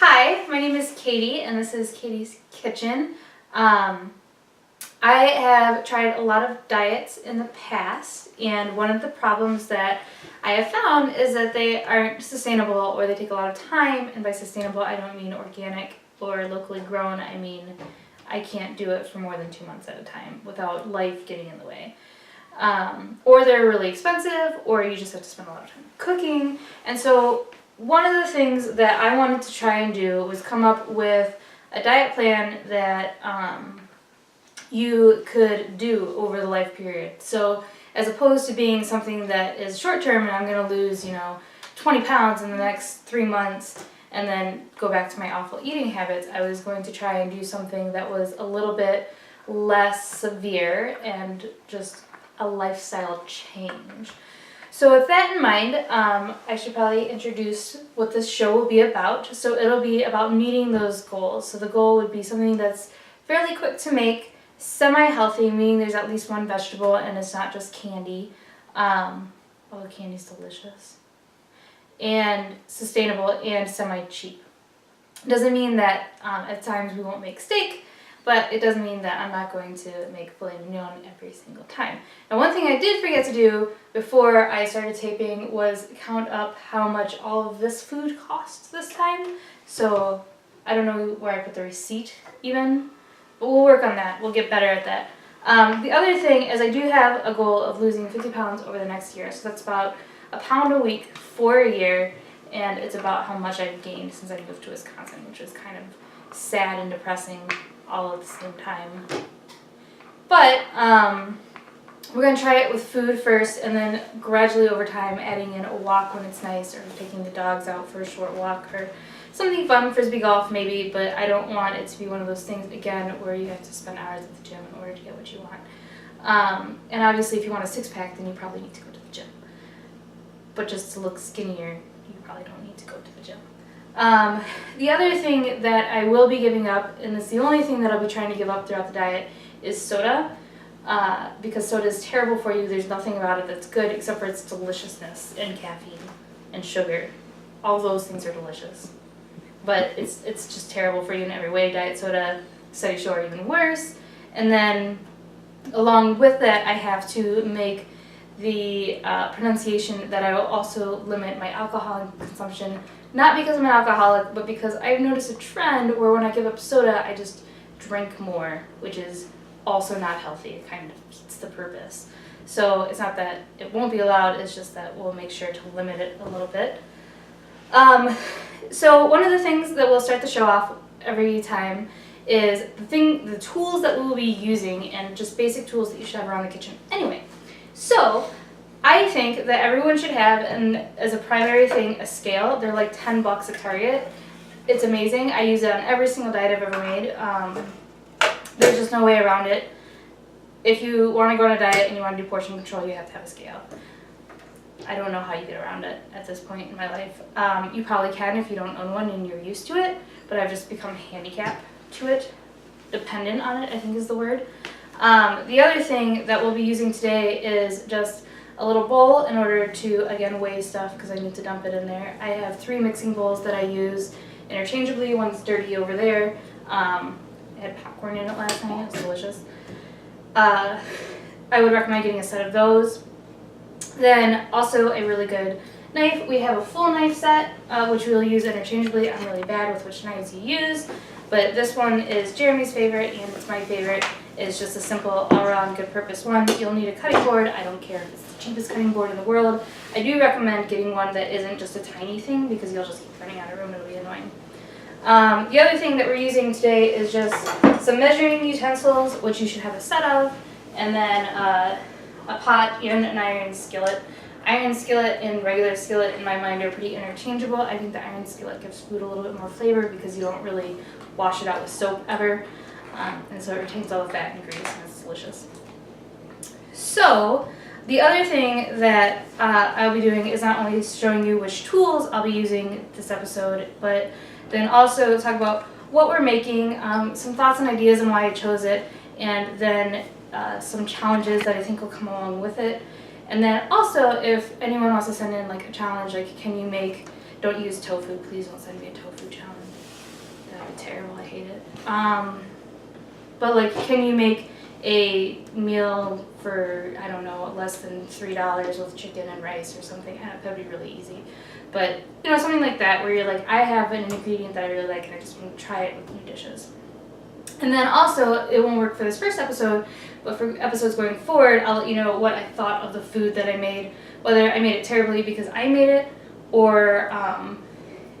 Hi, my name is Katie, and this is Katie's Kitchen. I have tried a lot of diets in the past, and one of the problems that I have found is that they aren't sustainable or they take a lot of time, and by sustainable I don't mean organic or locally grown, I mean I can't do it for more than 2 months at a time without life getting in the way. Or they're really expensive, or you just have to spend a lot of time cooking. And so one of the things that I wanted to try and do was come up with a diet plan that you could do over the life period. So as opposed to being something that is short term and I'm going to lose, 20 pounds in the next 3 months and then go back to my awful eating habits, I was going to try and do something that was a little bit less severe and just a lifestyle change. So with that in mind, I should probably introduce what this show will be about. So it'll be about meeting those goals. So the goal would be something that's fairly quick to make, semi-healthy, meaning there's at least one vegetable and it's not just candy. Although candy's delicious. And sustainable and semi-cheap. Doesn't mean that at times we won't make steak, but it doesn't mean that I'm not going to make filet mignon every single time. Now, one thing I did forget to do before I started taping was count up how much all of this food costs this time. So I don't know where I put the receipt even, but we'll work on that. We'll get better at that. The other thing is I do have a goal of losing 50 pounds over the next year. So that's about a pound a week for a year, and it's about how much I've gained since I moved to Wisconsin, which is kind of sad and depressing all at the same time. But we're going to try it with food first, and then gradually over time adding in a walk when it's nice, or taking the dogs out for a short walk, or something fun, frisbee golf maybe, but I don't want it to be one of those things, again, where you have to spend hours at the gym in order to get what you want. And obviously if you want a six-pack, then you probably need to go to the gym. But just to look skinnier, you probably don't need to go to the gym. The other thing that I will be giving up, and it's the only thing that I'll be trying to give up throughout the diet, is soda. Because soda is terrible for you. There's nothing about it that's good except for its deliciousness and caffeine and sugar. All those things are delicious. But it's just terrible for you in every way. Diet soda, studies show, are even worse. And then along with that, I have to make the pronunciation that I will also limit my alcohol consumption, not because I'm an alcoholic, but because I've noticed a trend where when I give up soda, I just drink more, which is also not healthy. It kind of defeats the purpose. So it's not that it won't be allowed, it's just that we'll make sure to limit it a little bit. So one of the things that we'll start the show off every time is the tools that we will be using, and just basic tools that you should have around the kitchen anyway. So I think that everyone should have, and as a primary thing, a scale. They're like $10 at Target. It's amazing. I use it on every single diet I've ever made. There's just no way around it. If you want to go on a diet and you want to do portion control, you have to have a scale. I don't know how you get around it at this point in my life. You probably can if you don't own one and you're used to it, but I've just become handicapped to it. Dependent on it, I think is the word. The other thing that we'll be using today is just a little bowl in order to, again, weigh stuff because I need to dump it in there. I have 3 mixing bowls that I use interchangeably. One's dirty over there. I had popcorn in it last night. It was delicious. I would recommend getting a set of those. Then also a really good knife. We have a full knife set, which we'll use interchangeably. I'm really bad with which knives you use, but this one is Jeremy's favorite and it's my favorite. It's just a simple all-around good purpose one. You'll need a cutting board. I don't care if it's the cheapest cutting board in the world. I do recommend getting one that isn't just a tiny thing because you'll just keep running out of room. It'll be annoying. The other thing that we're using today is just some measuring utensils, which you should have a set of, and then a pot and an iron skillet. Iron skillet and regular skillet in my mind are pretty interchangeable. I think the iron skillet gives food a little bit more flavor because you don't really wash it out with soap ever. And so it retains all the fat and grease, and it's delicious. So the other thing that I'll be doing is not only showing you which tools I'll be using this episode, but then also talk about what we're making, some thoughts and ideas on why I chose it, and then some challenges that I think will come along with it. And then also, if anyone wants to send in like a challenge, like can you make Don't use tofu. Please don't send me a tofu challenge. That'd be terrible. I hate it. But like, can you make a meal for, I don't know, less than $3 with chicken and rice or something? That'd be really easy. But, you know, something like that where you're like, I have an ingredient that I really like and I just want to try it with new dishes. And then also, it won't work for this first episode, but for episodes going forward, I'll let you know what I thought of the food that I made, whether I made it terribly because I made it, or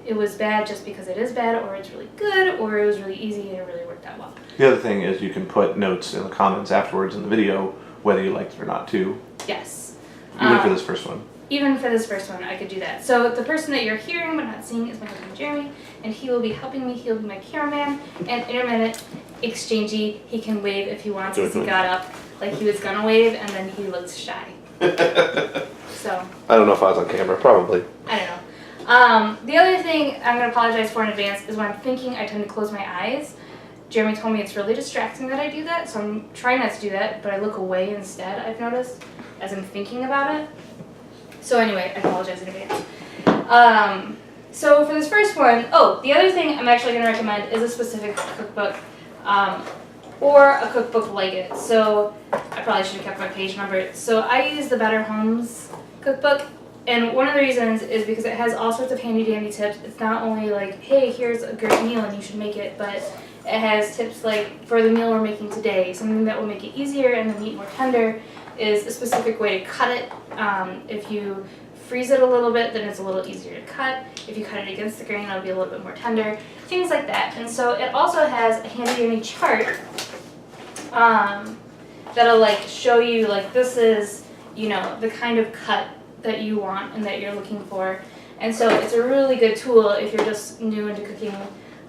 it was bad just because it is bad, or it's really good, or it was really easy and it really worked out well. The other thing is you can put notes in the comments afterwards in the video whether you liked it or not too. Yes. Even for this first one. Even for this first one, I could do that. So the person that you're hearing but not seeing is my husband Jeremy, and he will be helping me. He'll be my cameraman and intermittent exchangey. He can wave if he wants, because he got up like he was gonna wave and then he looked shy. So I don't know if I was on camera. Probably. I don't know. The other thing I'm gonna apologize for in advance is when I'm thinking, I tend to close my eyes. Jeremy told me it's really distracting that I do that, so I'm trying not to do that, but I look away instead, I've noticed, as I'm thinking about it. So anyway, I apologize in advance. So for this first one, the other thing I'm actually going to recommend is a specific cookbook, or a cookbook like it. So I probably should have kept my page number. So I use the Better Homes cookbook, and one of the reasons is because it has all sorts of handy dandy tips. It's not only like, hey, here's a great meal and you should make it, but it has tips like, for the meal we're making today, something that will make it easier and the meat more tender is a specific way to cut it. If you freeze it a little bit, then it's a little easier to cut. If you cut it against the grain, it'll be a little bit more tender. Things like that. And so it also has a handy dandy chart that'll like show you like, this is, you know, the kind of cut that you want and that you're looking for. And so it's a really good tool if you're just new into cooking.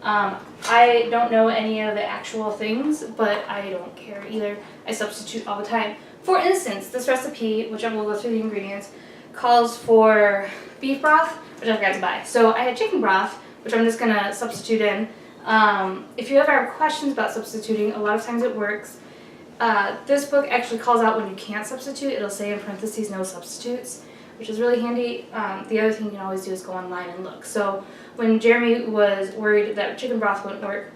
I don't know any of the actual things, but I don't care either. I substitute all the time. For instance, this recipe, which I will go through the ingredients, calls for beef broth, which I forgot to buy. So I had chicken broth, which I'm just going to substitute in. If you ever have questions about substituting, a lot of times it works. This book actually calls out when you can't substitute. It'll say in parentheses, no substitutes, which is really handy. The other thing you can always do is go online and look. So when Jeremy was worried that chicken broth wouldn't work,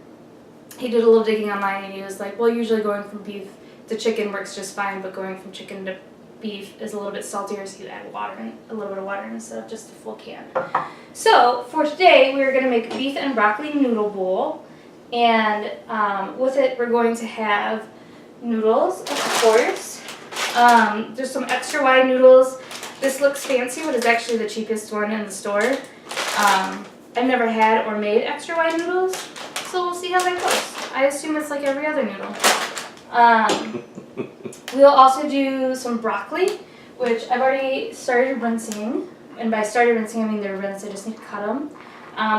he did a little digging online and he was like, well, usually going from beef to chicken works just fine, but going from chicken to beef is a little bit saltier, so you add water in, a little bit of water instead of just a full can. So for today, we're going to make beef and broccoli noodle bowl, and with it, we're going to have noodles, of course. There's some extra wide noodles. This looks fancy, but it's actually the cheapest one in the store. I've never had or made extra wide noodles, so we'll see how that goes. I assume it's like every other noodle. We'll also do some broccoli, which I've already started rinsing. And by started rinsing, I mean they're rinsed, I just need to cut them.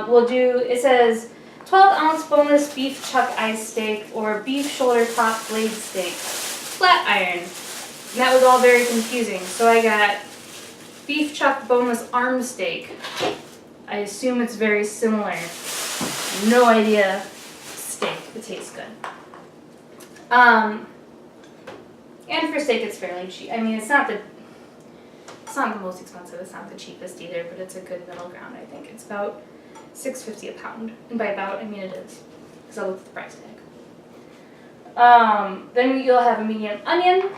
We'll do, it says 12-ounce boneless beef chuck eye steak or beef shoulder top blade steak, flat iron. And that was all very confusing. So I got beef chuck boneless arm steak. I assume it's very similar. No idea. Steak. It tastes good. And for steak, it's fairly cheap. I mean, it's not the most expensive. It's not the cheapest either, but it's a good middle ground. I think it's about $6.50 a pound, and by about, I mean it is, because I looked at the price tag. Then you'll have a medium onion,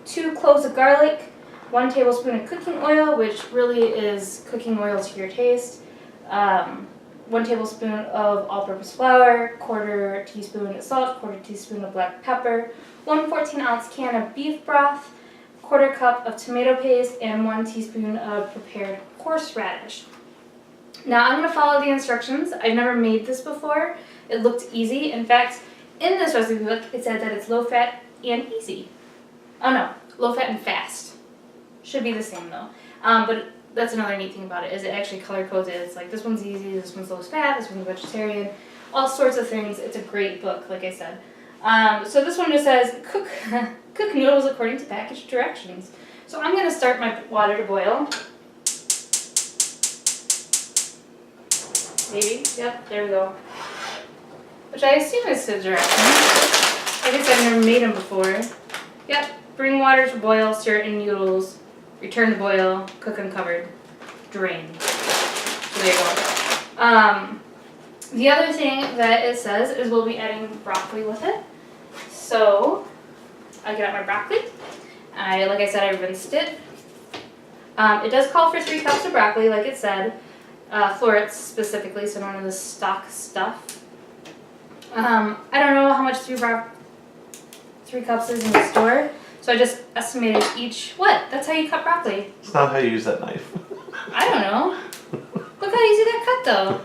2 cloves of garlic, 1 tablespoon of cooking oil, which really is cooking oil to your taste. 1 tablespoon of all-purpose flour, 1/4 teaspoon of salt, 1/4 teaspoon of black pepper, 1 14-ounce can of beef broth, 1/4 cup of tomato paste, and 1 teaspoon of prepared horseradish. Now I'm going to follow the instructions. I've never made this before. It looked easy. In fact, in this recipe book, it said that it's low-fat and easy. Oh no, low-fat and fast. Should be the same though. But that's another neat thing about it, is it actually color codes it. It's like, this one's easy, this one's low fat, this one's vegetarian, all sorts of things. It's a great book, like I said. So this one just says, cook noodles according to package directions. So I'm going to start my water to boil. Maybe, yep, there we go. Which I assume is the directions. I guess I've never made them before. Yep, bring water to boil, stir in noodles. Return to boil, cook uncovered, drain. So there you go. The other thing that it says is we'll be adding broccoli with it. So I get out my broccoli. Like I said, I rinsed it. It does call for 3 cups of broccoli, like it said. Florets specifically, so none of the stock stuff. I don't know how much 3 cups is in the store, so I just estimated each. What? That's how you cut broccoli. It's not how you use that knife. I don't know. Look how easy that cut, though.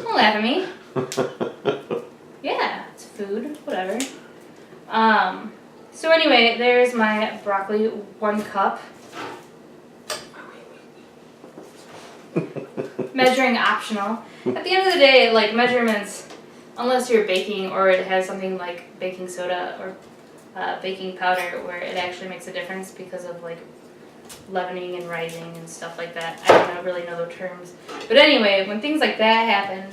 Don't laugh at me. Yeah, it's food, whatever. So anyway, there's my broccoli, 1 cup. Measuring optional. At the end of the day, like measurements, unless you're baking or it has something like baking soda or baking powder where it actually makes a difference because of like leavening and rising and stuff like that. I don't really know the terms. But anyway, when things like that happen,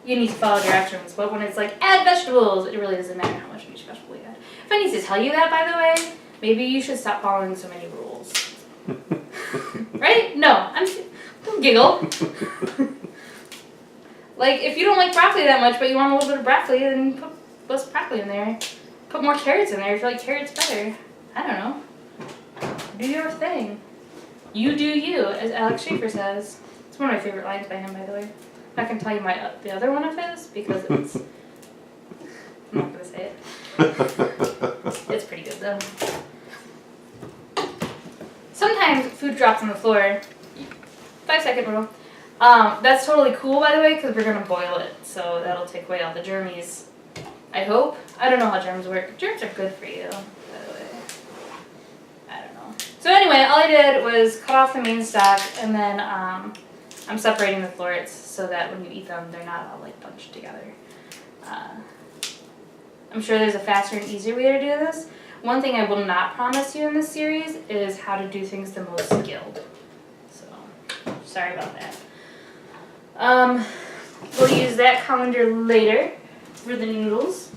you need to follow directions. But when it's like add vegetables, it really doesn't matter how much of each vegetable you add. If I need to tell you that, by the way, maybe you should stop following so many rules. Right? No, don't giggle. Like, if you don't like broccoli that much, but you want a little bit of broccoli, then put less broccoli in there. Put more carrots in there if you like carrots better. I don't know. Do your thing. You do you, as Alex Schaefer says. It's one of my favorite lines by him, by the way. I can tell you the other one of his because it's... I'm not going to say it. It's pretty good, though. Sometimes food drops on the floor. 5-second rule. That's totally cool, by the way, because we're going to boil it. So that'll take away all the germies. I hope. I don't know how germs work. Germs are good for you, by the way. I don't know. So anyway, all I did was cut off the main stock, and then I'm separating the florets so that when you eat them, they're not all like bunched together. I'm sure there's a faster and easier way to do this. One thing I will not promise you in this series is how to do things the most skilled. So, sorry about that. We'll use that colander later for the noodles.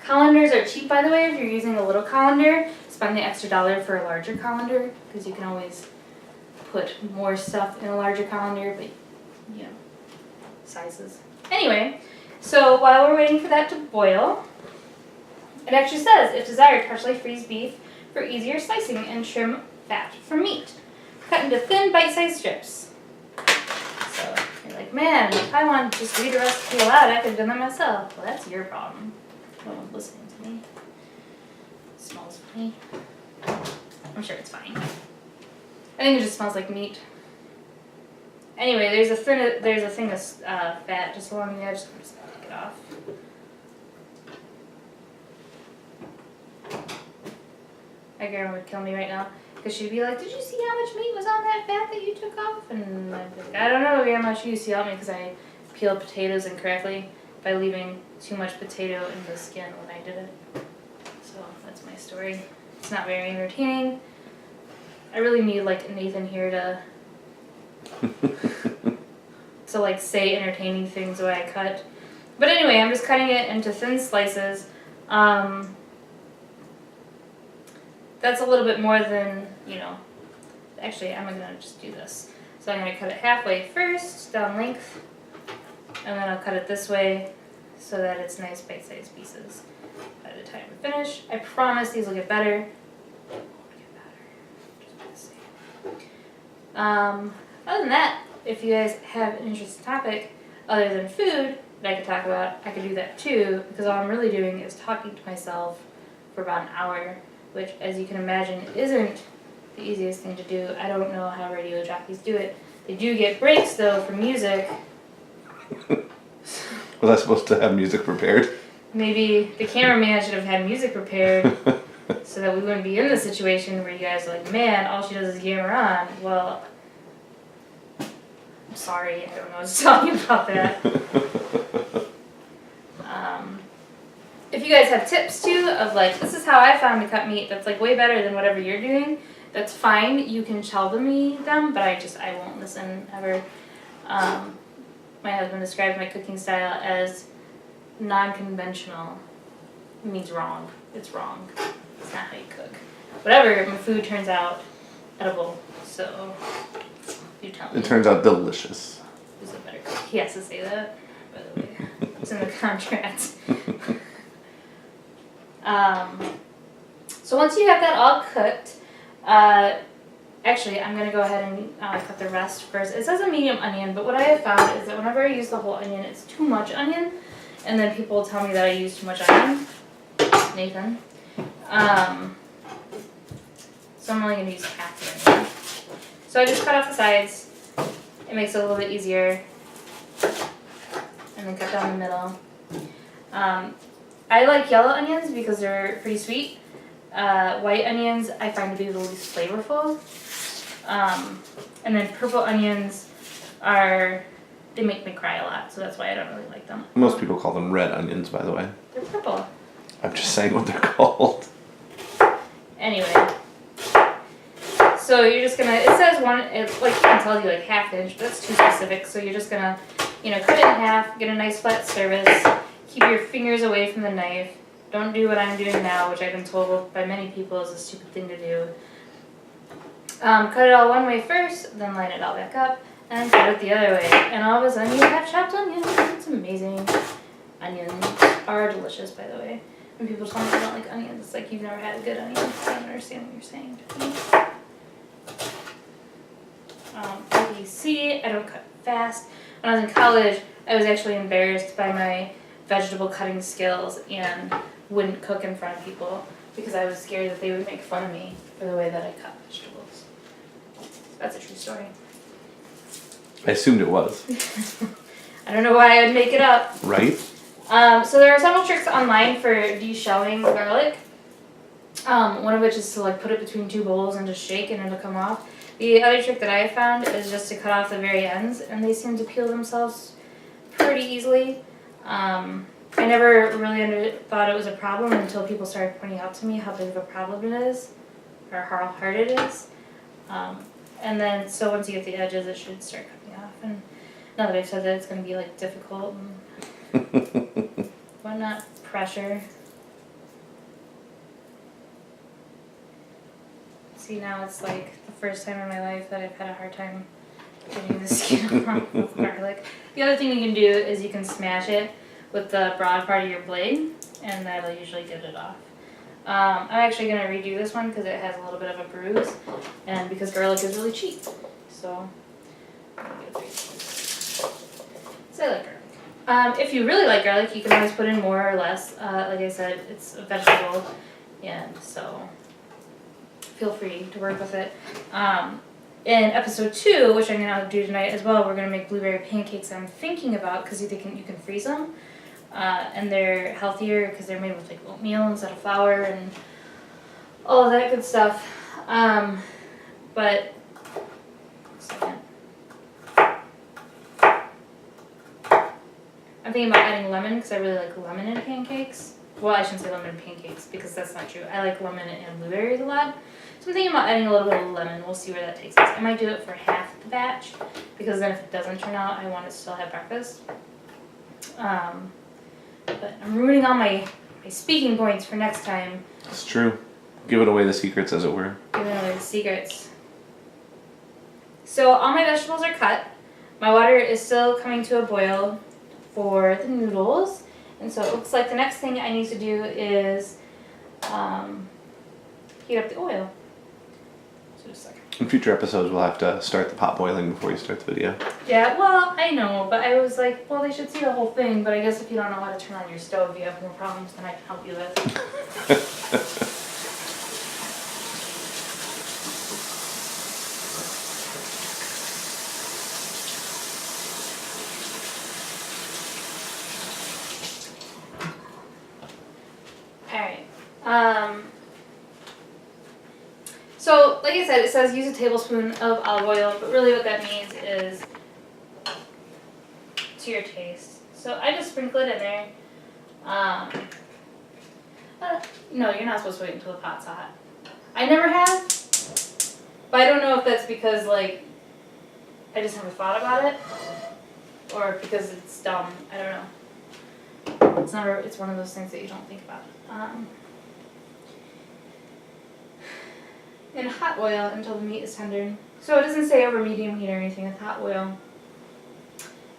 Colanders are cheap, by the way. If you're using a little colander, spend the extra $1 for a larger colander because you can always put more stuff in a larger colander, but you know, sizes. Anyway, so while we're waiting for that to boil, it actually says, if desired, partially freeze beef for easier slicing and trim fat for meat. Cut into thin bite-sized strips. So you're like, man, if I wanted to just read the recipe aloud, I could have done that myself. Well, that's your problem. No one's listening to me. It smells funny. I'm sure it's fine. I think it just smells like meat. Anyway, there's a thing of fat just along the edge, so I'm just gonna take it off. My grandma would kill me right now because she'd be like, "Did you see how much meat was on that fat that you took off?" And I'd be like, "I don't know, Grandma. She used to yell at me because I peeled potatoes incorrectly by leaving too much potato in the skin when I did it." So that's my story. It's not very entertaining. I really need like Nathan here to like say entertaining things the way I cut. But anyway, I'm just cutting it into thin slices. That's a little bit more than, you know, actually I'm gonna just do this. So I'm gonna cut it halfway first, down length, and then I'll cut it this way so that it's nice bite-sized pieces by the time we finish. I promise these will get better. Other than that, if you guys have an interesting topic other than food that I could talk about, I could do that too, because all I'm really doing is talking to myself for about an hour, which, as you can imagine, isn't the easiest thing to do. I don't know how radio jockeys do it. They do get breaks, though, for music. Was I supposed to have music prepared? Maybe the cameraman should have had music prepared so that we wouldn't be in the situation where you guys are like, man, all she does is yammer on. Well, I'm sorry, I don't know what to tell you about that. If you guys have tips too of like, this is how I found to cut meat that's like way better than whatever you're doing, that's fine. You can tell me them, but I won't listen ever. My husband describes my cooking style as non-conventional. It means wrong. It's wrong. It's not how you cook. Whatever, my food turns out edible, so you tell me. It turns out delicious. He has to say that, by the way. It's in the contract. So once you have that all cooked, actually I'm going to go ahead and cut the rest first. It says a medium onion, but what I have found is that whenever I use the whole onion, it's too much onion, and then people will tell me that I use too much onion. Nathan. So I'm only going to use half the onion. So I just cut off the sides. It makes it a little bit easier. And then cut down the middle. I like yellow onions because they're pretty sweet. White onions I find to be the least flavorful. And then purple onions they make me cry a lot, so that's why I don't really like them. Most people call them red onions, by the way. They're purple. I'm just saying what they're called. Anyway. So you're just gonna, it says like you can tell you like half inch, but that's too specific. So you're just gonna, cut it in half, get a nice flat surface, keep your fingers away from the knife. Don't do what I'm doing now, which I've been told by many people is a stupid thing to do. Cut it all one way first, then line it all back up, and cut it the other way. And all of a sudden you have chopped onions. It's amazing. Onions are delicious, by the way. When people tell me they don't like onions, it's like you've never had a good onion. I don't understand what you're saying to me. Like you see, I don't cut fast. When I was in college, I was actually embarrassed by my vegetable cutting skills and wouldn't cook in front of people because I was scared that they would make fun of me for the way that I cut vegetables. That's a true story. I assumed it was. I don't know why I would make it up. Right? So there are several tricks online for de-shelling garlic. One of which is to like put it between two bowls and just shake and it'll come off. The other trick that I have found is just to cut off the very ends, and they seem to peel themselves pretty easily. I never really thought it was a problem until people started pointing out to me how big of a problem it is, or how hard it is. And then, so once you get the edges, it should start coming off. And now that I've said that, it's going to be like difficult and whatnot, pressure. See, now it's like the first time in my life that I've had a hard time getting the skin off of garlic. The other thing you can do is you can smash it with the broad part of your blade, and that'll usually get it off. I'm actually going to redo this one because it has a little bit of a bruise, and because garlic is really cheap. So I like garlic. If you really like garlic, you can always put in more or less. Like I said, it's a vegetable, and so feel free to work with it. In episode 2, which I'm going to do tonight as well, we're going to make blueberry pancakes I'm thinking about because you can freeze them. And they're healthier because they're made with like oatmeal instead of flour and all of that good stuff. But I'm thinking about adding lemon because I really like lemon in pancakes. Well, I shouldn't say lemon in pancakes because that's not true. I like lemon and blueberries a lot. So I'm thinking about adding a little bit of lemon. We'll see where that takes us. I might do it for half the batch because then if it doesn't turn out, I want to still have breakfast. But I'm ruining all my speaking points for next time. It's true. Giving away the secrets, as it were. Giving away the secrets. So all my vegetables are cut. My water is still coming to a boil for the noodles. And so it looks like the next thing I need to do is heat up the oil. So just a second. In future episodes, we'll have to start the pot boiling before you start the video. Yeah, well, I know, but I was like, well, they should see the whole thing, but I guess if you don't know how to turn on your stove, you have more problems than I can help you with. So, like I said, it says use a tablespoon of olive oil, but really what that means is to your taste. So I just sprinkle it in there. No, you're not supposed to wait until the pot's hot. I never have, but I don't know if that's because, like, I just never thought about it, or because it's dumb. I don't know. It's one of those things that you don't think about. In hot oil until the meat is tender. So it doesn't say over medium heat or anything, it's hot oil.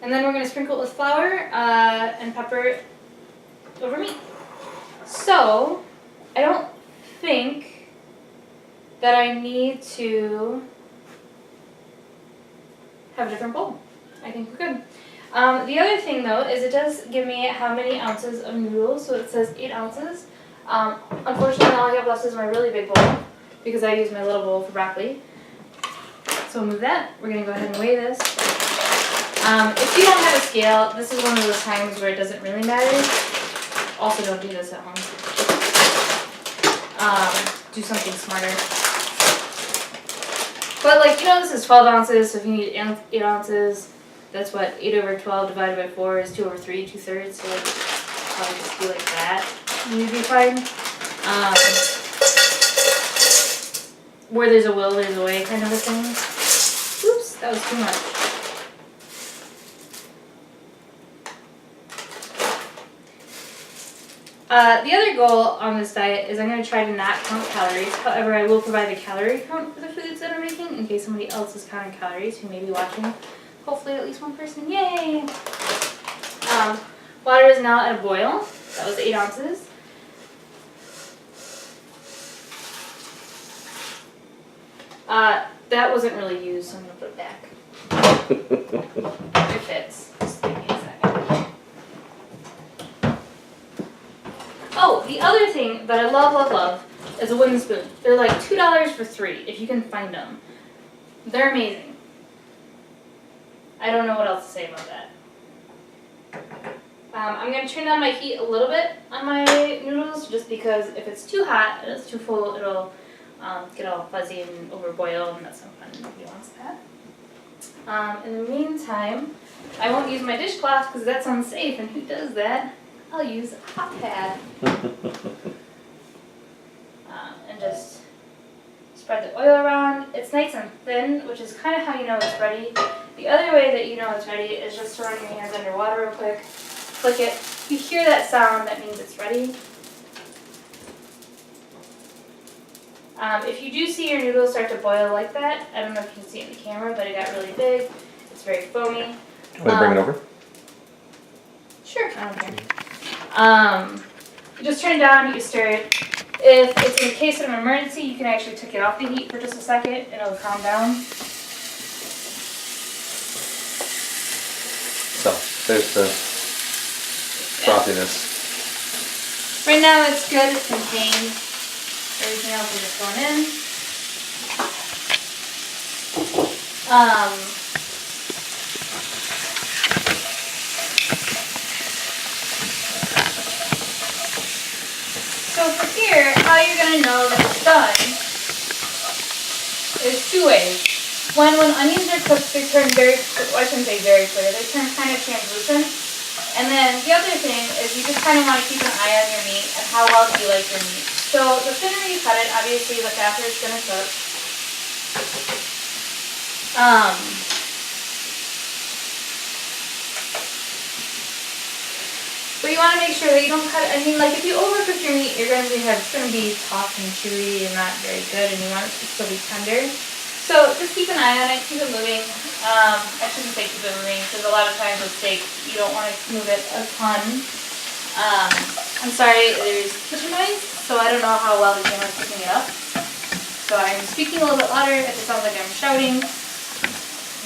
And then we're going to sprinkle it with flour and pepper over meat. So, I don't think that I need to have a different bowl. I think we're good. The other thing though is it does give me how many ounces of noodles, so it says 8 ounces. Unfortunately all I have left is my really big bowl because I use my little bowl for broccoli. So we'll move that. We're going to go ahead and weigh this. If you don't have a scale, this is one of those times where it doesn't really matter. Also don't do this at home. Do something smarter. But like, you know, this is 12 ounces, so if you need 8 ounces, that's what, 8 over 12 divided by 4 is 2 over 3, 2/3, so like, probably just be like that. You'd be fine. Where there's a will, there's a way kind of a thing. Oops, that was too much. The other goal on this diet is I'm going to try to not count calories. However, I will provide a calorie count for the foods that I'm making in case somebody else is counting calories who may be watching. Hopefully at least one person. Yay! Water is now at a boil. That was 8 ounces. That wasn't really used, so I'm going to put it back. It fits. Just give me a second. Oh, the other thing that I love is a wooden spoon. They're like $2 for 3 if you can find them. They're amazing. I don't know what else to say about that. I'm going to turn down my heat a little bit on my noodles just because if it's too hot and it's too full, it'll get all fuzzy and overboil, and that's no fun. Nobody wants that. In the meantime, I won't use my dishcloth because that's unsafe, and who does that? I'll use a hot pad. And just spread the oil around. It's nice and thin, which is kind of how you know it's ready. The other way that you know it's ready is just to run your hands under water real quick. Flick it. You hear that sound, that means it's ready. If you do see your noodles start to boil like that, I don't know if you can see it in the camera, but it got really big. It's very foamy. Want to bring it over? Sure, I don't care. You just turn it down, you stir it. If it's in case of an emergency, you can actually take it off the heat for just a second and it'll calm down. So, there's the frothiness. Right now it's good, it's contained. Everything else is just going in. So for here, how you're going to know that it's done is 2 ways. One, when onions are cooked, they turn very, well, I shouldn't say very clear, they turn kind of translucent. And then the other thing is you just kind of want to keep an eye on your meat and how well do you like your meat. So the thinner you cut it, obviously the faster it's going to cook. But you want to make sure that you don't cut it. I mean, like if you overcook your meat, it's going to be tough and chewy and not very good, and you want it to still be tender. So just keep an eye on it, keep it moving. I shouldn't say keep it moving, because a lot of times with steak, you don't want to move it a ton. I'm sorry, there's kitchen noise, so I don't know how well the camera's picking it up. So I'm speaking a little bit louder, if it sounds like I'm shouting.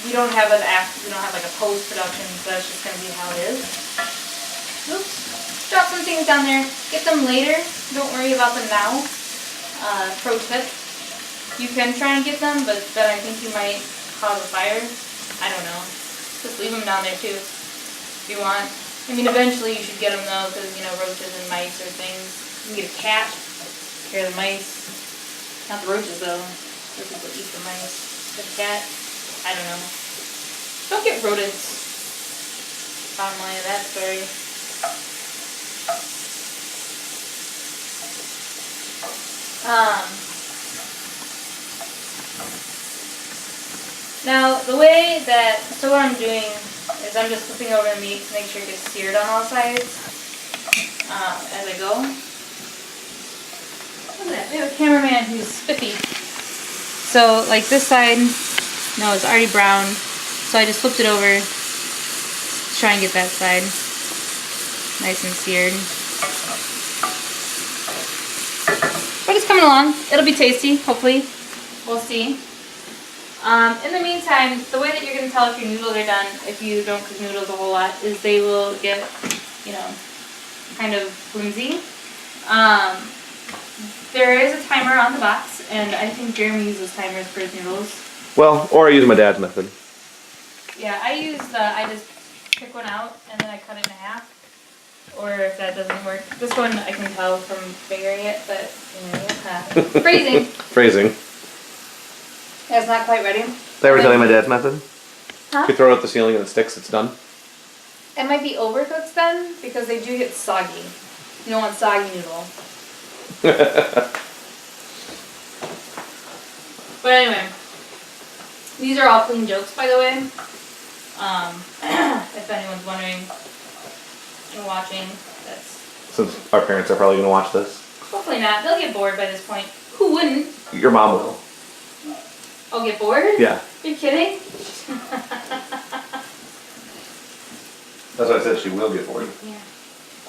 We don't have like a post-production, so that's just going to be how it is. Oops. Drop some things down there. Get them later. Don't worry about them now. Pro tip. You can try and get them, but then I think you might cause a fire. I don't know. Just leave them down there too, if you want. I mean, eventually you should get them though, because, you know, roaches and mice or things. You can get a cat, scare the mice. Not the roaches though. Those people eat the mice. The cat, I don't know. Don't get rodents. Bottom line of that story. Now, the way that, so what I'm doing is I'm just flipping over the meat to make sure it gets seared on all sides as I go. Look at that, we have a cameraman who's spiffy. So, like this side, no, it's already brown, so I just flipped it over. try and get that side nice and seared. But it's coming along. It'll be tasty, hopefully. We'll see. In the meantime, the way that you're going to tell if your noodles are done, if you don't cook noodles a whole lot, is they will get, you know, kind of flimsy. There is a timer on the box, and I think Jeremy uses timers for his noodles. Well, or I use my dad's method. Yeah, I just pick one out and then I cut it in half. Or if that doesn't work, this one I can tell from fingering it, but you know, phrasing. Phrasing. Yeah, it's not quite ready. Did I ever tell you my dad's method? Huh? If you throw it at the ceiling and it sticks, it's done. It might be overcooked then, because they do get soggy. You don't want soggy noodle. But anyway, these are all clean jokes, by the way. If anyone's wondering and watching, that's... Since our parents are probably going to watch this. Hopefully not. They'll get bored by this point. Who wouldn't? Your mom will. Oh, get bored? Yeah. Are you kidding? That's why I said she will get bored. Yeah.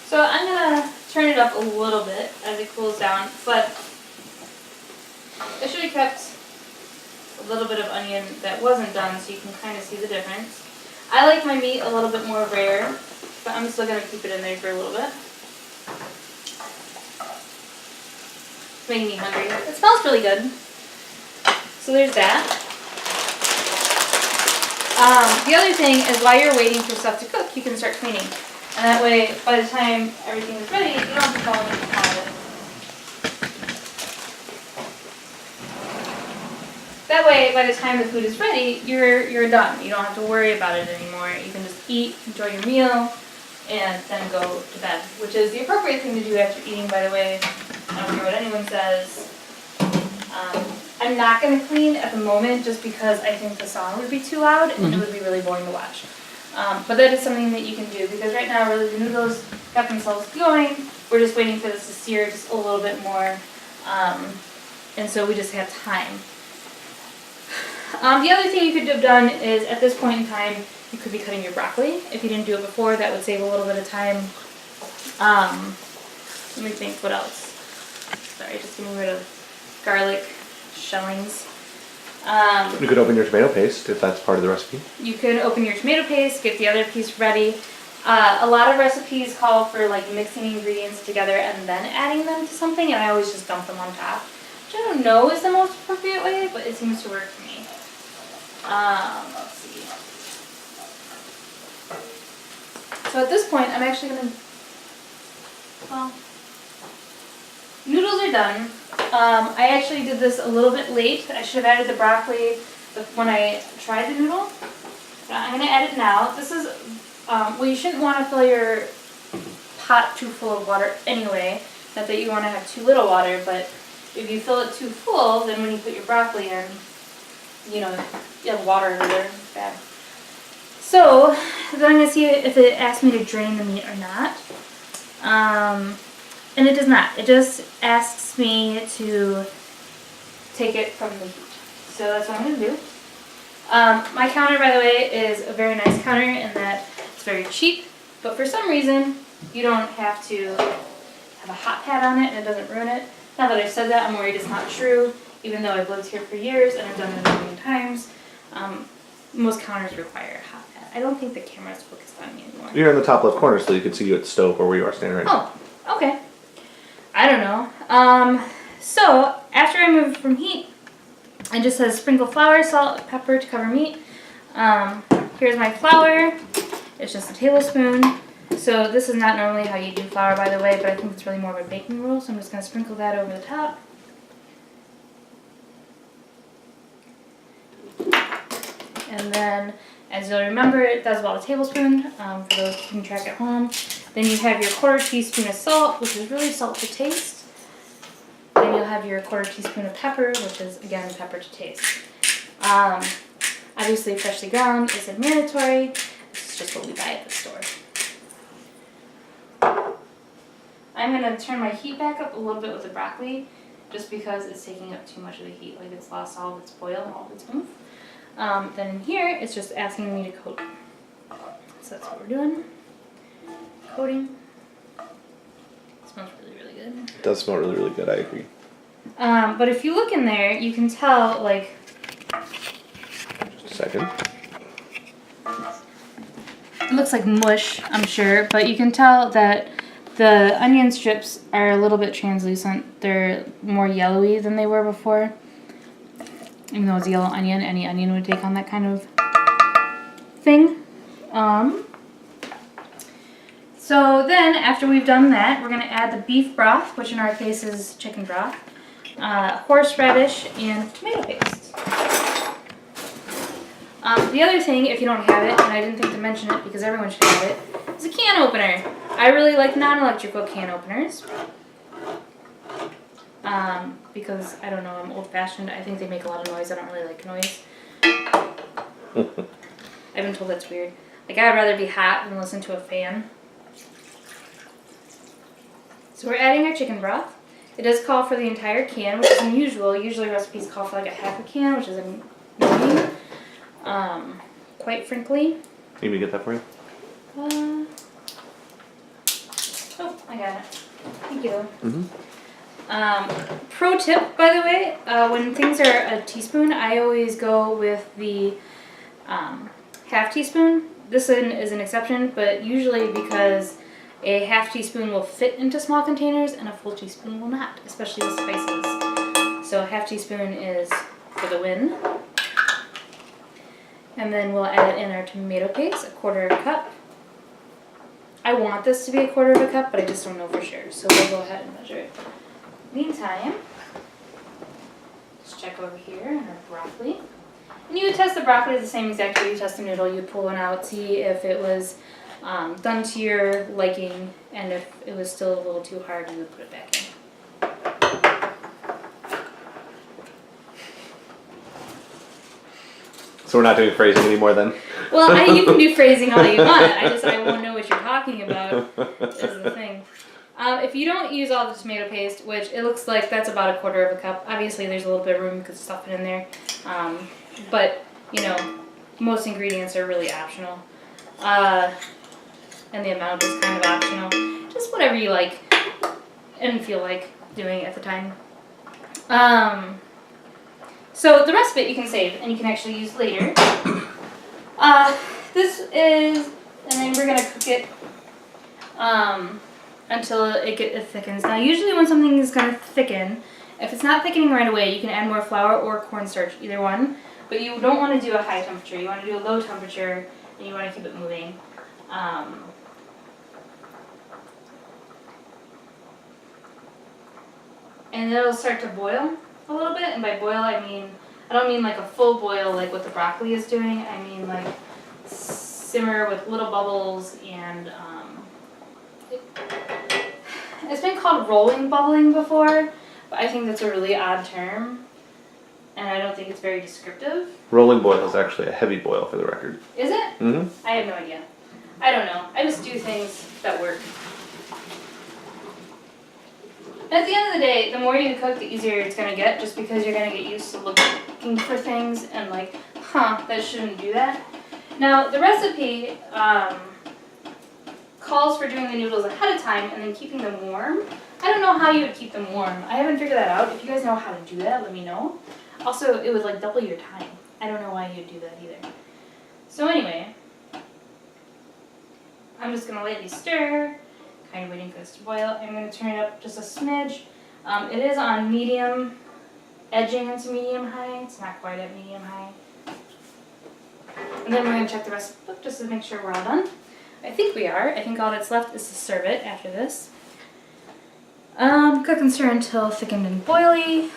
So I'm gonna turn it up a little bit as it cools down, but I should have kept a little bit of onion that wasn't done so you can kind of see the difference. I like my meat a little bit more rare, but I'm still gonna keep it in there for a little bit. It's making me hungry. It smells really good. So there's that. The other thing is while you're waiting for stuff to cook, you can start cleaning. And that way, by the time everything is ready, you don't have to follow me on it. That way, by the time the food is ready, you're done. You don't have to worry about it anymore. You can just eat, enjoy your meal, and then go to bed. Which is the appropriate thing to do after eating, by the way. I don't care what anyone says. I'm not going to clean at the moment just because I think the song would be too loud and it would be really boring to watch. But that is something that you can do because right now really the noodles got themselves going. We're just waiting for this to sear just a little bit more. And so we just have time. The other thing you could have done is at this point in time you could be cutting your broccoli. If you didn't do it before, that would save a little bit of time. Let me think what else. Sorry, just getting rid of garlic shellings. You could open your tomato paste if that's part of the recipe. You could open your tomato paste, get the other piece ready. A lot of recipes call for like mixing ingredients together and then adding them to something, and I always just dump them on top, which I don't know is the most appropriate way, but it seems to work for me. Let's see. So at this point, I'm actually gonna, well, noodles are done. I actually did this a little bit late. I should have added the broccoli when I tried the noodle. I'm going to add it now. This is, well, you shouldn't want to fill your pot too full of water anyway. Not that you want to have too little water, but if you fill it too full, then when you put your broccoli in, you know, you have water everywhere. It's bad. So, then I'm going to see if it asks me to drain the meat or not. And it does not. It just asks me to take it from the heat. So that's what I'm going to do. My counter, by the way, is a very nice counter in that it's very cheap. But for some reason, you don't have to have a hot pad on it and it doesn't ruin it. Now that I've said that, I'm worried it's not true. Even though I've lived here for years and I've done it a million times, most counters require a hot pad. I don't think the camera's focused on me anymore. You're in the top left corner so you can see you at the stove or where you are standing right now. Oh, okay. I don't know. So after I move from heat, it just says sprinkle flour, salt, pepper to cover meat. Here's my flour. It's just a tablespoon. So this is not normally how you do flour, by the way, but I think it's really more of a baking rule, so I'm just going to sprinkle that over the top. And then, as you'll remember, that's about a tablespoon, for those keeping track at home. Then you have your 1/4 teaspoon of salt, which is really salt to taste. Then you'll have your 1/4 teaspoon of pepper, which is, again, pepper to taste. Obviously, freshly ground isn't mandatory. This is just what we buy at the store. I'm going to turn my heat back up a little bit with the broccoli, just because it's taking up too much of the heat. Like, it's lost all of its boil, all of its oomph. Then here, it's just asking me to coat it. So that's what we're doing. Coating. It smells really, really good. It does smell really, really good, I agree. But if you look in there, you can tell, like... Just a second. It looks like mush, I'm sure, but you can tell that the onion strips are a little bit translucent. They're more yellowy than they were before. Even though it's yellow onion, any onion would take on that kind of thing. So then, after we've done that, we're going to add the beef broth, which in our case is chicken broth, horseradish, and tomato paste. The other thing, if you don't have it, and I didn't think to mention it because everyone should have it, is a can opener. I really like non-electrical can openers. Because, I don't know, I'm old-fashioned. I think they make a lot of noise. I don't really like noise. I've been told that's weird. Like, I'd rather be hot than listen to a fan. So we're adding our chicken broth. It does call for the entire can, which is unusual. Usually recipes call for like a half a can, which is annoying. Quite frankly. Need me to get that for you? Oh, I got it. Thank you. Pro tip, by the way, when things are a teaspoon, I always go with the half teaspoon. This one is an exception, but usually because a half teaspoon will fit into small containers and a full teaspoon will not, especially with spices. So a half teaspoon is for the win. And then we'll add in our tomato paste, 1/4 cup. I want this to be 1/4 cup, but I just don't know for sure. So we'll go ahead and measure it. Meantime, let's check over here in our broccoli. And you would test the broccoli the same exact way you test a noodle. You'd pull one out, see if it was done to your liking, and if it was still a little too hard, you would put it back in. So we're not doing phrasing anymore then? Well, you can do phrasing all you want. I won't know what you're talking about, is the thing. If you don't use all the tomato paste, which it looks like that's about 1/4 cup, obviously there's a little bit of room because stuff it in there. But, you know, most ingredients are really optional. And the amount is kind of optional. Just whatever you like and feel like doing at the time. So the rest of it you can save and you can actually use later. This is, and then we're going to cook it until it thickens. Now usually when something is going to thicken, if it's not thickening right away, you can add more flour or cornstarch, either one. But you don't want to do a high temperature. You want to do a low temperature and you want to keep it moving. And it'll start to boil a little bit, and by boil I don't mean like a full boil like what the broccoli is doing. I mean like simmer with little bubbles, and it's been called rolling bubbling before, but I think that's a really odd term, and I don't think it's very descriptive. Rolling boil is actually a heavy boil, for the record. Is it? Mm-hmm. I have no idea. I don't know. I just do things that work. At the end of the day, the more you cook, the easier it's going to get, just because you're going to get used to looking for things and like, that shouldn't do that. Now, the recipe calls for doing the noodles ahead of time and then keeping them warm. I don't know how you would keep them warm. I haven't figured that out. If you guys know how to do that, let me know. Also, it would like double your time. I don't know why you'd do that either. So anyway, I'm just going to lightly stir. Kind of waiting for this to boil. I'm going to turn it up just a smidge. It is on medium, edging into medium high. It's not quite at medium high. And then we're going to check the rest of the book just to make sure we're all done. I think we are. I think all that's left is to serve it after this. Cook and stir until thickened and boily.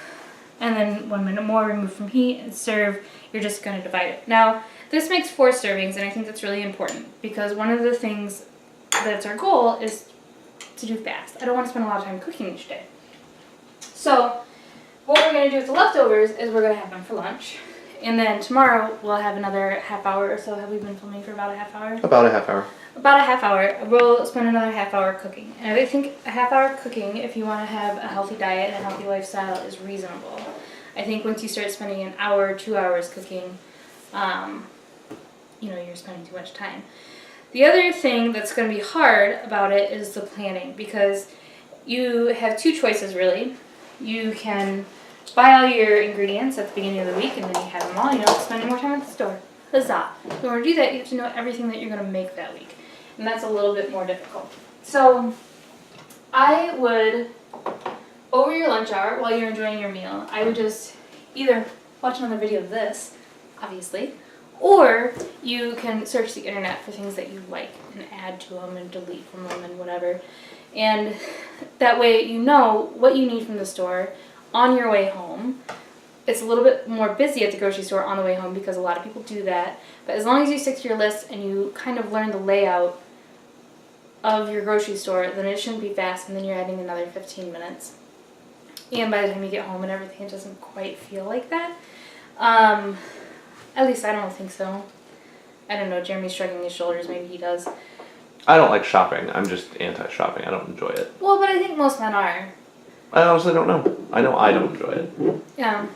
And then 1 minute more, remove from heat and serve. You're just going to divide it. Now, this makes 4 servings, and I think that's really important because one of the things that's our goal is to do fast. I don't want to spend a lot of time cooking each day. So what we're going to do with the leftovers is we're going to have them for lunch. And then tomorrow we'll have another half hour or so. Have we been filming for about a half hour? About a half hour. About a half hour. We'll spend another half hour cooking. And I think a half hour cooking, if you want to have a healthy diet and a healthy lifestyle, is reasonable. I think once you start spending an hour, 2 hours cooking, you're spending too much time. The other thing that's going to be hard about it is the planning, because you have two choices really. You can buy all your ingredients at the beginning of the week and then you have them all. You don't have to spend any more time at the store. Huzzah. In order to do that, you have to know everything that you're going to make that week. And that's a little bit more difficult. So I would, over your lunch hour, while you're enjoying your meal, I would just either watch another video of this, obviously, or you can search the internet for things that you like and add to them and delete from them and whatever. And that way you know what you need from the store on your way home. It's a little bit more busy at the grocery store on the way home because a lot of people do that. But as long as you stick to your list and you kind of learn the layout of your grocery store, then it shouldn't be fast, and then you're adding another 15 minutes. And by the time you get home and everything, it doesn't quite feel like that. At least I don't think so. I don't know, Jeremy's shrugging his shoulders, maybe he does. I don't like shopping. I'm just anti-shopping. I don't enjoy it. Well, but I think most men are. I honestly don't know. I know I don't enjoy it. Yeah.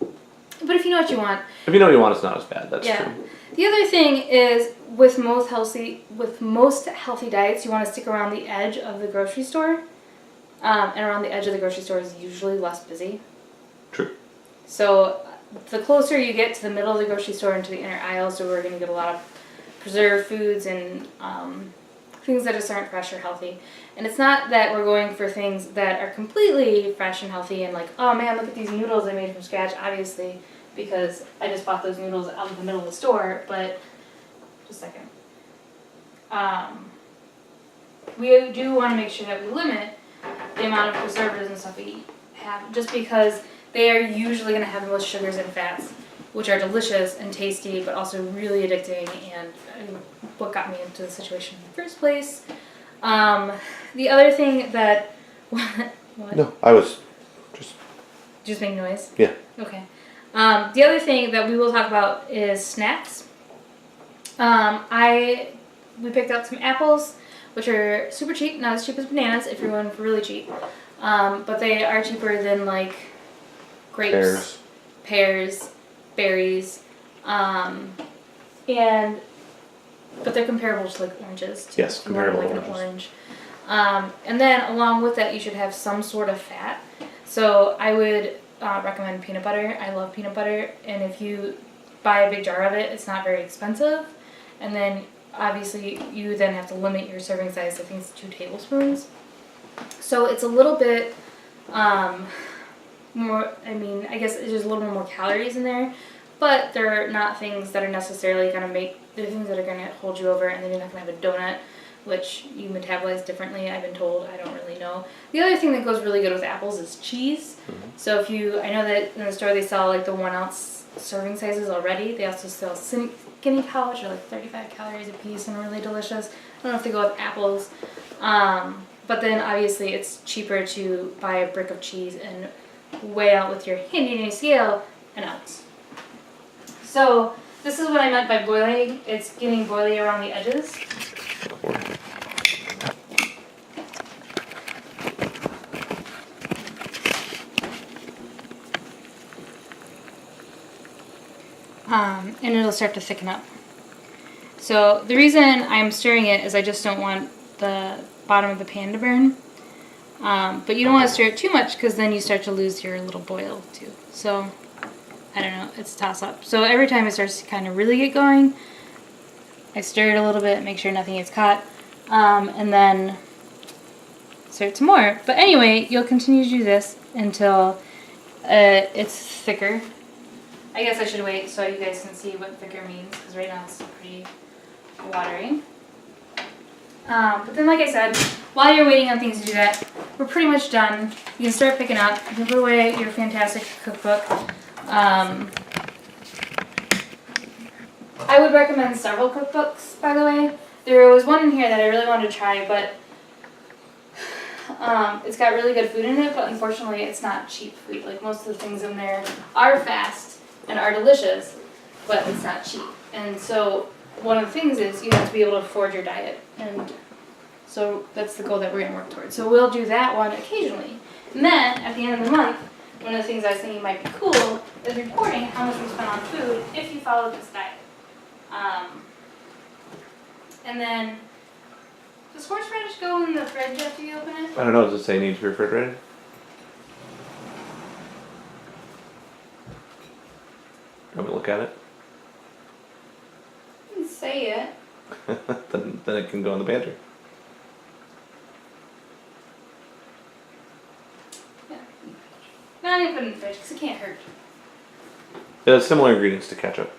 But if you know what you want. If you know what you want, it's not as bad. That's Yeah. true. The other thing is with most healthy diets, you want to stick around the edge of the grocery store. And around the edge of the grocery store is usually less busy. True. So the closer you get to the middle of the grocery store into the inner aisles, so we're going to get a lot of preserved foods and things that just aren't fresh or healthy. And it's not that we're going for things that are completely fresh and healthy and like, oh man, look at these noodles I made from scratch, obviously, because I just bought those noodles out of the middle of the store, but just a second. We do want to make sure that we limit the amount of preservatives and stuff we have, just because they are usually going to have the most sugars and fats, which are delicious and tasty, but also really addicting, and what got me into the situation in the first place. The other thing that... What? No, I was Just make noise? Yeah. Okay. The other thing that we will talk about is snacks. We picked out some apples, which are super cheap, not as cheap as bananas if you're going for really cheap. But they are cheaper than like grapes, pears, berries, but they're comparable to like oranges too. Yes, comparable like to an oranges. orange. And then along with that, you should have some sort of fat. So I would recommend peanut butter. I love peanut butter, and if you buy a big jar of it, it's not very expensive. And then obviously you then have to limit your serving size. I think it's 2 tablespoons. So it's a little bit more, I guess there's a little bit more calories in there, but they're not things that are necessarily going to they're things that are going to hold you over, and then you're not going to have a donut, which you metabolize differently, I've been told. I don't really know. The other thing that goes really good with apples is cheese. Mm-hmm. So I know that in the store they sell like the 1 ounce serving sizes already. They also sell skinny cow, which are like 35 calories a piece and really delicious. I don't know if they go with apples. But then obviously it's cheaper to buy a brick of cheese and weigh out with your handy dandy scale an ounce. So this is what I meant by boiling. It's getting boily around the edges. And it'll start to thicken up. So the reason I'm stirring it is I just don't want the bottom of the pan to burn. But you don't want to stir it too much because then you start to lose your little boil too. So I don't know, it's a toss up. So every time it starts to kind of really get going, I stir it a little bit, make sure nothing gets caught, and then stir it some more. But anyway, you'll continue to do this until it's thicker. I guess I should wait so you guys can see what thicker means, because right now it's pretty watery. But then like I said, while you're waiting on things to do that, we're pretty much done. You can start picking up. You can put away your fantastic cookbook. I would recommend several cookbooks, by the way. There was one in here that I really wanted to try, but it's got really good food in it, but unfortunately it's not cheap food. Like most of the things in there are fast and are delicious, but it's not cheap. And so one of the things is you have to be able to afford your diet, and so that's the goal that we're going to work towards. So we'll do that one occasionally. And then at the end of the month, one of the things I was thinking might be cool is reporting how much we spent on food if you follow this diet. And then, does horseradish go in the fridge after you open it? I don't know, does it say needs to be refrigerated? Want me to look at it? You can say it. then it can go in the pantry. Yeah. No, I'm gonna put it in the fridge because it can't hurt. It has similar ingredients to ketchup.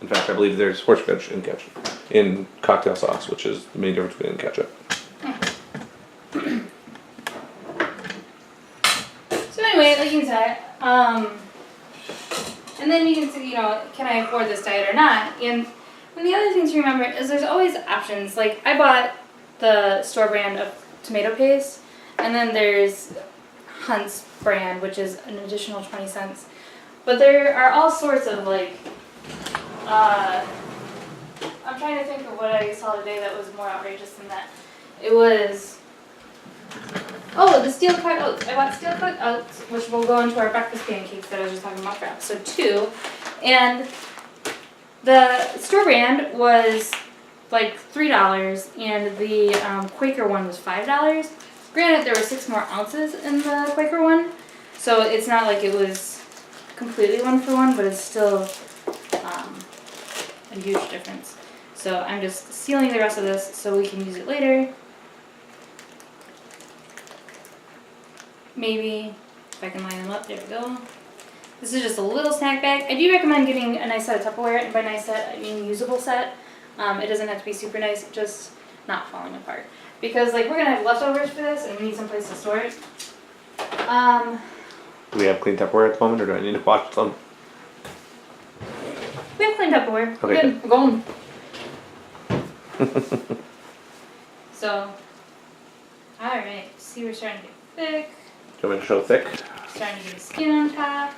In fact, I believe there's horseradish in ketchup. In cocktail sauce, which is the main difference between ketchup. So anyway, like you said, and then you can see, you know, can I afford this diet or not? And the other thing to remember is there's always options. Like I bought the store brand of tomato paste, and then there's Hunt's brand, which is an additional 20 cents. But there are all sorts of like, I'm trying to think of what I saw today that was more outrageous than that. It was, oh, the steel cut oats. I bought steel cut oats, which will go into our breakfast pancakes that I was just talking about for episode 2. And the store brand was like $3, and the Quaker one was $5. Granted, there were 6 more ounces in the Quaker one, so it's not like it was completely 1 for 1, but it's still a huge difference. So I'm just sealing the rest of this so we can use it later. Maybe if I can line them up, there we go. This is just a little snack bag. I do recommend getting a nice set of Tupperware, and by nice set I mean usable set. It doesn't have to be super nice, just not falling apart. Because like we're gonna have leftovers for this, and we need some place to store it. Do we have clean Tupperware at the moment, or do I need to wash some? We have clean Tupperware. Okay. Good. We're golden. So, all right. See, we're starting to get thick. Do you want me to show thick? Starting to get the skin on top.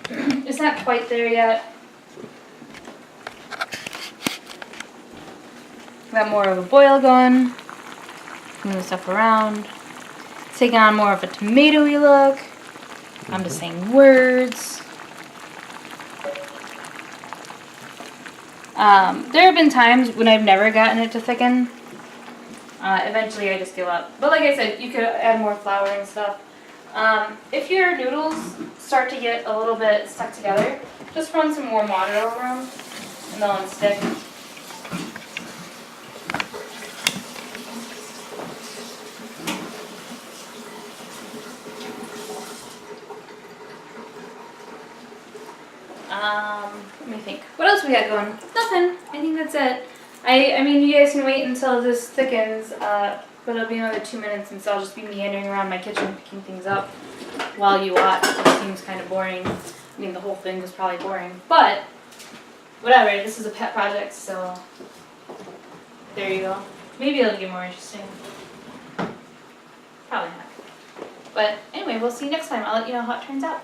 It's not quite there yet. Got more of a boil going. Move stuff around. It's taking on more of a tomatoey look. I'm just saying words. There have been times when I've never gotten it to thicken. Eventually I just give up. But like I said, you could add more flour and stuff. If your noodles start to get a little bit stuck together, just run some warm water over them and they'll unstick. Let me think. What else we got going? Nothing. I think that's it. I mean, you guys can wait until this thickens, but it'll be another 2 minutes, and so I'll just be meandering around my kitchen picking things up while you watch. It seems kind of boring. I mean, the whole thing was probably boring, but whatever. This is a pet project, so there you go. Maybe it'll get more interesting. Probably not. But anyway, we'll see you next time. I'll let you know how it turns out.